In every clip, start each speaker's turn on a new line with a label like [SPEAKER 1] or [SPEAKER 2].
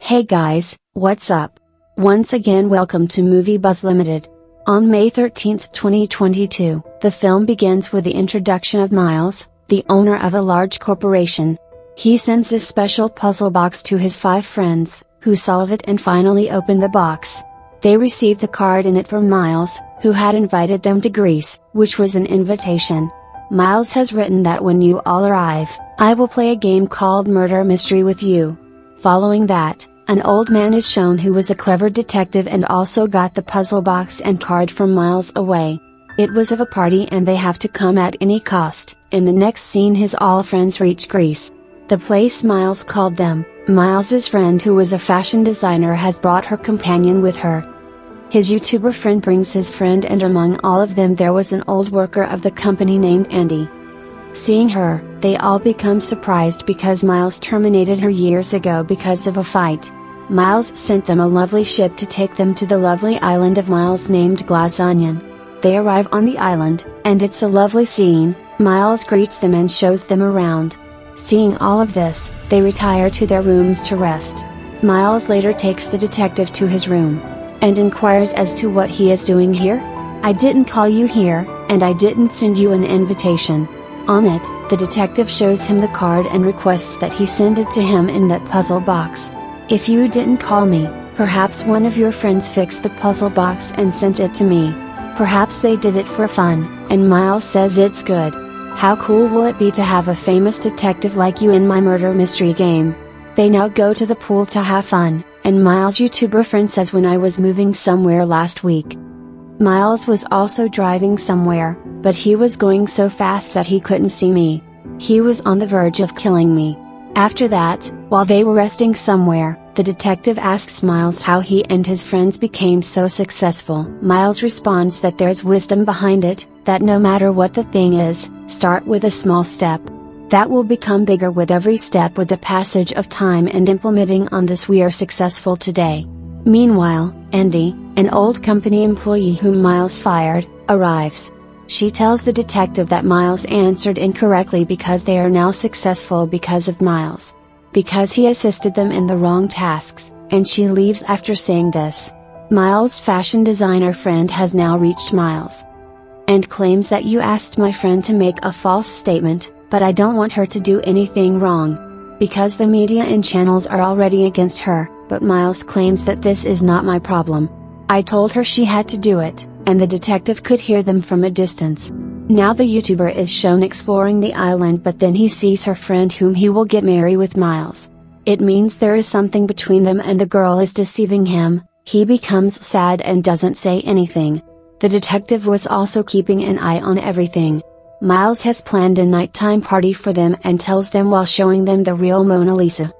[SPEAKER 1] Hey guys, what's up? Once again welcome to Movie Buzz Limited. On May 13, 2022, the film begins with the introduction of Miles, the owner of a large corporation. He sends this special puzzle box to his 5 friends, who solve it and finally open the box. They received a card in it from Miles, who had invited them to Greece, which was an invitation. Miles has written that when you all arrive, I will play a game called Murder Mystery with you. Following that, an old man is shown who was a clever detective and also got the puzzle box and card from Miles away. It was of a party and they have to come at any cost. In the next scene his all friends reach Greece. The place Miles called them, Miles's friend who was a fashion designer has brought her companion with her. His YouTuber friend brings his friend and among all of them there was an old worker of the company named Andy. Seeing her, they all become surprised because Miles terminated her years ago because of a fight. Miles sent them a lovely ship to take them to the lovely island of Miles named Glass Onion. They arrive on the island, and it's a lovely scene. Miles greets them and shows them around. Seeing all of this, they retire to their rooms to rest. Miles later takes the detective to his room, and inquires as to what he is doing here. I didn't call you here, and I didn't send you an invitation. On it, the detective shows him the card and requests that he send it to him in that puzzle box. If you didn't call me, perhaps one of your friends fixed the puzzle box and sent it to me. Perhaps they did it for fun, and Miles says it's good. How cool will it be to have a famous detective like you in my murder mystery game? They now go to the pool to have fun, and Miles' YouTuber friend says when I was moving somewhere last week. Miles was also driving somewhere, but he was going so fast that he couldn't see me. He was on the verge of killing me. After that, while they were resting somewhere, the detective asks Miles how he and his friends became so successful. Miles responds that there's wisdom behind it, that no matter what the thing is, start with a small step. That will become bigger with every step. With the passage of time and implementing on this we are successful today. Meanwhile, Andy, an old company employee whom Miles fired, arrives. She tells the detective that Miles answered incorrectly because they are now successful because of Miles. Because he assisted them in the wrong tasks, and she leaves after saying this. Miles' fashion designer friend has now reached Miles, and claims that you asked my friend to make a false statement, but I don't want her to do anything wrong. Because the media and channels are already against her, but Miles claims that this is not my problem. I told her she had to do it, and the detective could hear them from a distance. Now the YouTuber is shown exploring the island, but then he sees her friend whom he will get married with Miles. It means there is something between them and the girl is deceiving him. He becomes sad and doesn't say anything. The detective was also keeping an eye on everything. Miles has planned a nighttime party for them and tells them while showing them the real Mona Lisa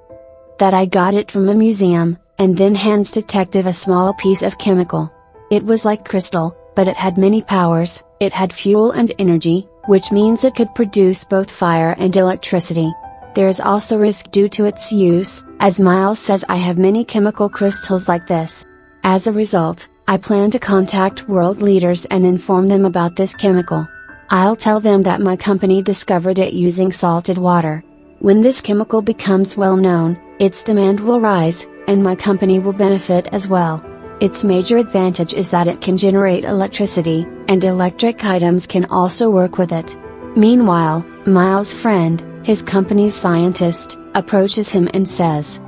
[SPEAKER 1] that I got it from a museum, and then hands detective a small piece of chemical. It was like crystal, but it had many powers. It had fuel and energy, which means it could produce both fire and electricity. There is also risk due to its use, as Miles says I have many chemical crystals like this. As a result, I plan to contact world leaders and inform them about this chemical. I'll tell them that my company discovered it using salted water. When this chemical becomes well known, its demand will rise, and my company will benefit as well. Its major advantage is that it can generate electricity, and electric items can also work with it. Meanwhile, Miles' friend, his company's scientist, approaches him and says,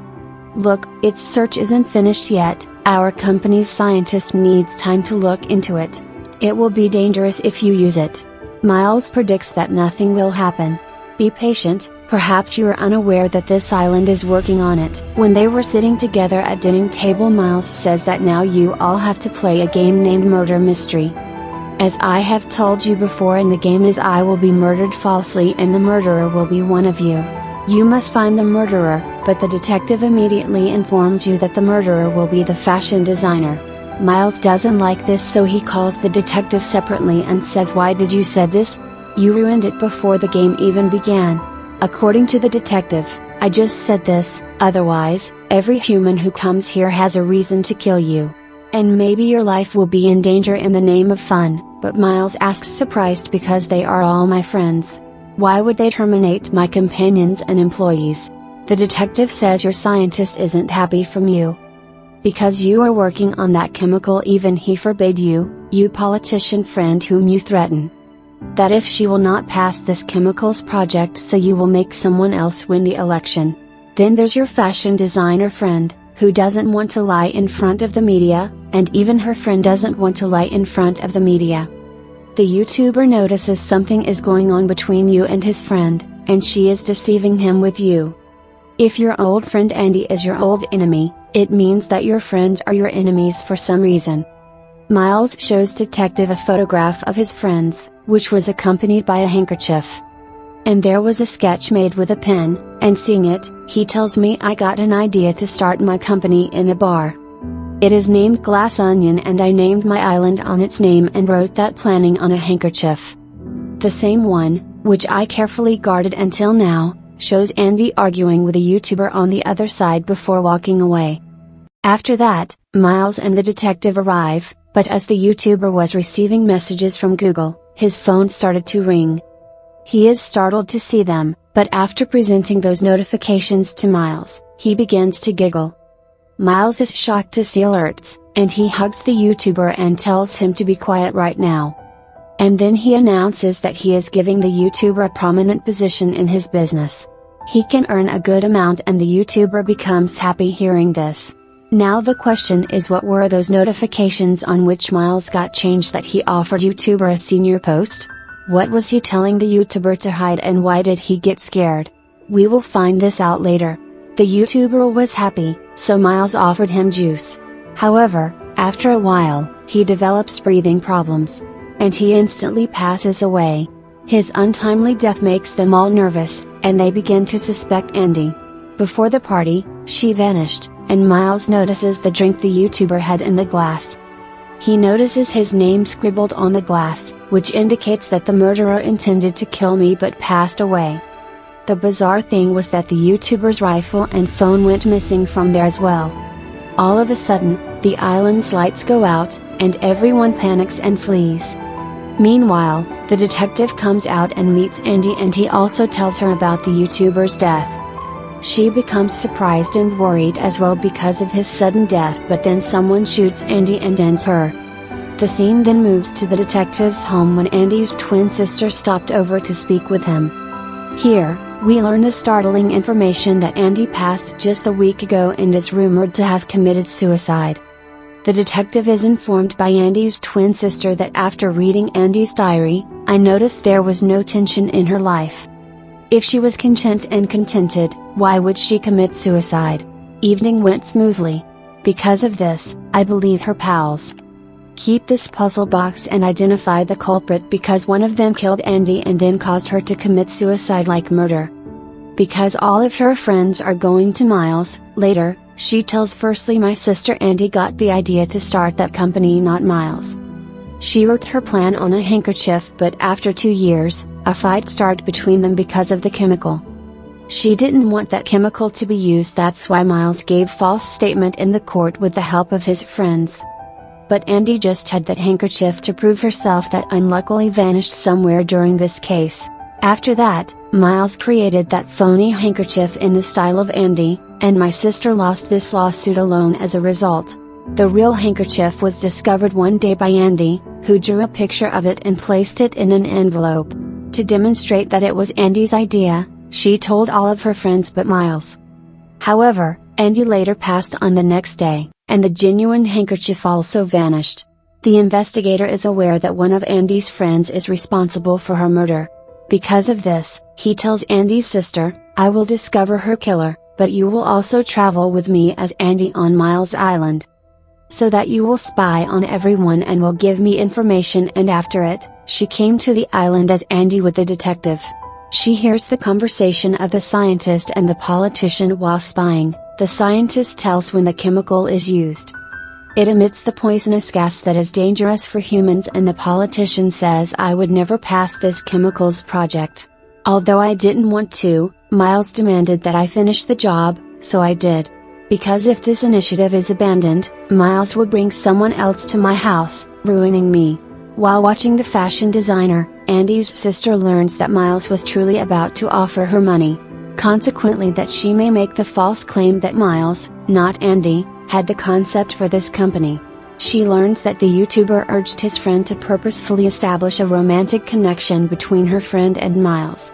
[SPEAKER 1] "Look, its search isn't finished yet, our company's scientist needs time to look into it. It will be dangerous if you use it." Miles predicts that nothing will happen. Be patient, perhaps you are unaware that this island is working on it. When they were sitting together at dining table, Miles says that now you all have to play a game named Murder Mystery. As I have told you before, in the game is I will be murdered falsely and the murderer will be one of you. You must find the murderer, but the detective immediately informs you that the murderer will be the fashion designer. Miles doesn't like this, so he calls the detective separately and says, "Why did you say this? You ruined it before the game even began." According to the detective, "I just said this, otherwise, every human who comes here has a reason to kill you. And maybe your life will be in danger in the name of fun." But Miles asks, surprised, because they are all my friends. Why would they terminate my companions and employees? The detective says your scientist isn't happy from you. Because you are working on that chemical, even he forbade you, you politician friend whom you threaten. That if she will not pass this chemicals project, so you will make someone else win the election. Then there's your fashion designer friend, who doesn't want to lie in front of the media, and even her friend doesn't want to lie in front of the media. The YouTuber notices something is going on between you and his friend, and she is deceiving him with you. If your old friend Andy is your old enemy, it means that your friends are your enemies for some reason. Miles shows detective a photograph of his friends, which was accompanied by a handkerchief. And there was a sketch made with a pen, and seeing it, he tells me I got an idea to start my company in a bar. It is named Glass Onion, and I named my island on its name and wrote that planning on a handkerchief. The same one, which I carefully guarded until now, shows Andy arguing with a YouTuber on the other side before walking away. After that, Miles and the detective arrive, but as the YouTuber was receiving messages from Google, his phone started to ring. He is startled to see them, but after presenting those notifications to Miles, he begins to giggle. Miles is shocked to see alerts, and he hugs the YouTuber and tells him to be quiet right now. And then he announces that he is giving the YouTuber a prominent position in his business. He can earn a good amount, and the YouTuber becomes happy hearing this. Now the question is, what were those notifications on which Miles got changed that he offered YouTuber a senior post? What was he telling the YouTuber to hide, and why did he get scared? We will find this out later. The YouTuber was happy, so Miles offered him juice. However, after a while, he develops breathing problems. And he instantly passes away. His untimely death makes them all nervous, and they begin to suspect Andy. Before the party, she vanished, and Miles notices the drink the YouTuber had in the glass. He notices his name scribbled on the glass, which indicates that the murderer intended to kill me but passed away. The bizarre thing was that the YouTuber's rifle and phone went missing from there as well. All of a sudden, the island's lights go out, and everyone panics and flees. Meanwhile, the detective comes out and meets Andy, and he also tells her about the YouTuber's death. She becomes surprised and worried as well because of his sudden death, but then someone shoots Andy and ends her. The scene then moves to the detective's home when Andy's twin sister stopped over to speak with him. Here, we learn the startling information that Andy passed just a week ago and is rumored to have committed suicide. The detective is informed by Andy's twin sister that after reading Andy's diary, I noticed there was no tension in her life. If she was content and contented, why would she commit suicide? Evening went smoothly. Because of this, I believe her pals. Keep this puzzle box and identify the culprit, because one of them killed Andy and then caused her to commit suicide like murder. Because all of her friends are going to Miles, later, she tells firstly my sister Andy got the idea to start that company, not Miles. She wrote her plan on a handkerchief, but after 2 years, a fight started between them because of the chemical. She didn't want that chemical to be used, that's why Miles gave false statement in the court with the help of his friends. But Andy just had that handkerchief to prove herself that unluckily vanished somewhere during this case. After that, Miles created that phony handkerchief in the style of Andy, and my sister lost this lawsuit alone as a result. The real handkerchief was discovered one day by Andy, who drew a picture of it and placed it in an envelope. To demonstrate that it was Andy's idea, she told all of her friends but Miles. However, Andy later passed on the next day, and the genuine handkerchief also vanished. The investigator is aware that one of Andy's friends is responsible for her murder. Because of this, he tells Andy's sister, I will discover her killer, but you will also travel with me as Andy on Miles Island. So that you will spy on everyone and will give me information. And after it, she came to the island as Andy with the detective. She hears the conversation of the scientist and the politician while spying. The scientist tells when the chemical is used. It emits the poisonous gas that is dangerous for humans, and the politician says I would never pass this chemicals project. Although I didn't want to, Miles demanded that I finish the job, so I did. Because if this initiative is abandoned, Miles would bring someone else to my house, ruining me. While watching the fashion designer, Andy's sister learns that Miles was truly about to offer her money. Consequently, that she may make the false claim that Miles, not Andy, had the concept for this company. She learns that the YouTuber urged his friend to purposefully establish a romantic connection between her friend and Miles,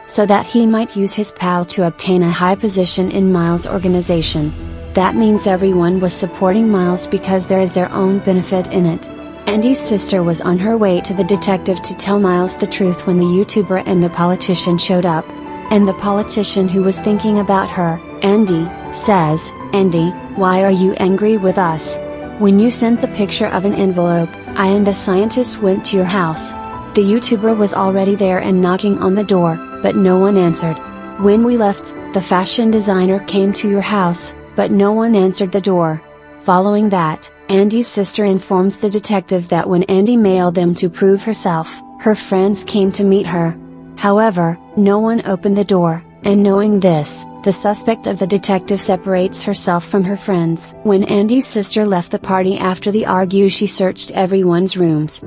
[SPEAKER 1] so that he might use his pal to obtain a high position in Miles' organization. That means everyone was supporting Miles because there is their own benefit in it. Andy's sister was on her way to the detective to tell Miles the truth when the YouTuber and the politician showed up. And the politician, who was thinking about her, Andy, says, "Andy, why are you angry with us? When you sent the picture of an envelope, I and a scientist went to your house. The YouTuber was already there and knocking on the door, but no one answered. When we left, the fashion designer came to your house, but no one answered the door." Following that, Andy's sister informs the detective that when Andy mailed them to prove herself, her friends came to meet her. However, no one opened the door, and knowing this, the suspect of the detective separates herself from her friends. When Andy's sister left the party after the argue, she searched everyone's rooms,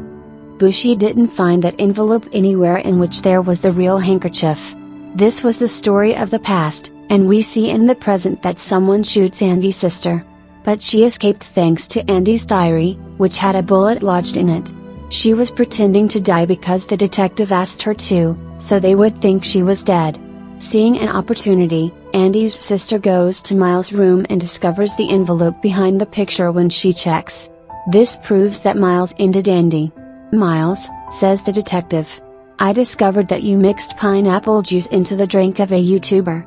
[SPEAKER 1] but she didn't find that envelope anywhere in which there was the real handkerchief. This was the story of the past, and we see in the present that someone shoots Andy's sister. But she escaped thanks to Andy's diary, which had a bullet lodged in it. She was pretending to die because the detective asked her to, so they would think she was dead. Seeing an opportunity, Andy's sister goes to Miles' room and discovers the envelope behind the picture when she checks. This proves that Miles ended Andy. "Miles," says the detective, "I discovered that you mixed pineapple juice into the drink of a YouTuber.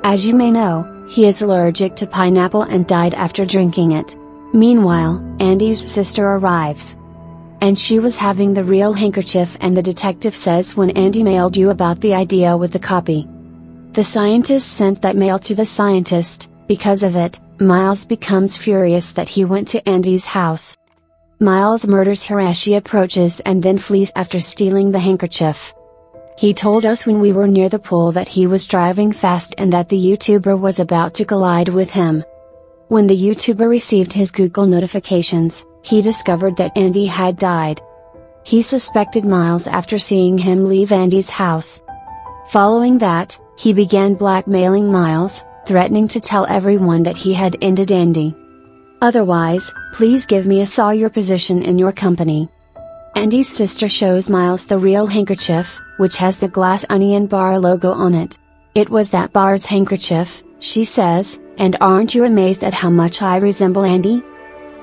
[SPEAKER 1] As you may know, he is allergic to pineapple and died after drinking it." Meanwhile, Andy's sister arrives, and she was having the real handkerchief, and the detective says, "When Andy mailed you about the idea with the copy, the scientist sent that mail to the scientist. Because of it, Miles becomes furious that he went to Andy's house. Miles murders her as she approaches and then flees after stealing the handkerchief. He told us when we were near the pool that he was driving fast and that the YouTuber was about to collide with him. When the YouTuber received his Google notifications, he discovered that Andy had died. He suspected Miles after seeing him leave Andy's house. Following that, he began blackmailing Miles, threatening to tell everyone that he had ended Andy. Otherwise, please give me a sawyer position in your company. Andy's sister shows Miles the real handkerchief, which has the Glass Onion bar logo on it. "It was that bar's handkerchief," she says, "and aren't you amazed at how much I resemble Andy?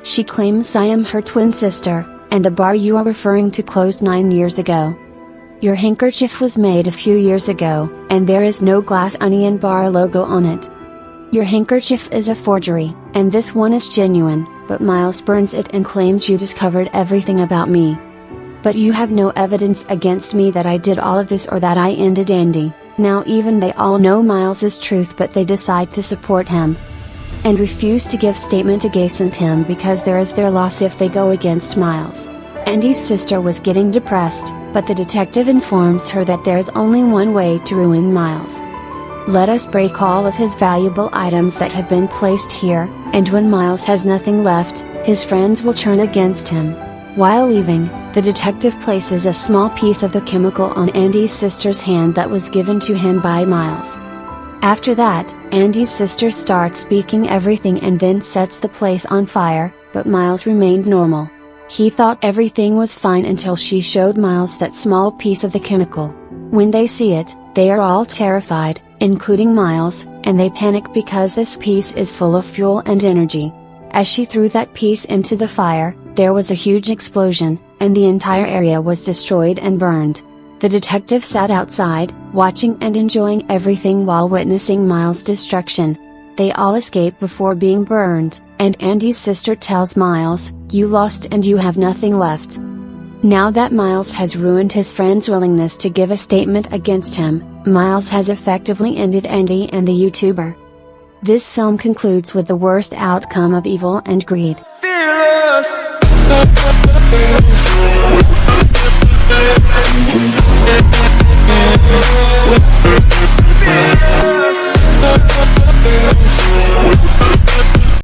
[SPEAKER 1] She claims I am her twin sister, and the bar you are referring to closed 9 years ago. Your handkerchief was made a few years ago, and there is no Glass Onion bar logo on it. Your handkerchief is a forgery, and this one is genuine, but Miles burns it and claims you discovered everything about me. But you have no evidence against me that I did all of this or that I ended Andy." Now even they all know Miles's truth, but they decide to support him and refuse to give statement against him because there is their loss if they go against Miles. Andy's sister was getting depressed, but the detective informs her that there is only one way to ruin Miles. "Let us break all of his valuable items that have been placed here, and when Miles has nothing left, his friends will turn against him." While leaving, the detective places a small piece of the chemical on Andy's sister's hand that was given to him by Miles. After that, Andy's sister starts speaking everything and then sets the place on fire, but Miles remained normal. He thought everything was fine until she showed Miles that small piece of the chemical. When they see it, they are all terrified, including Miles, and they panic because this piece is full of fuel and energy. As she threw that piece into the fire, there was a huge explosion, and the entire area was destroyed and burned. The detective sat outside, watching and enjoying everything while witnessing Miles' destruction. They all escape before being burned, and Andy's sister tells Miles, "You lost and you have nothing left." Now that Miles has ruined his friend's willingness to give a statement against him, Miles has effectively ended Andy and the YouTuber. This film concludes with the worst outcome of evil and greed. Fearless.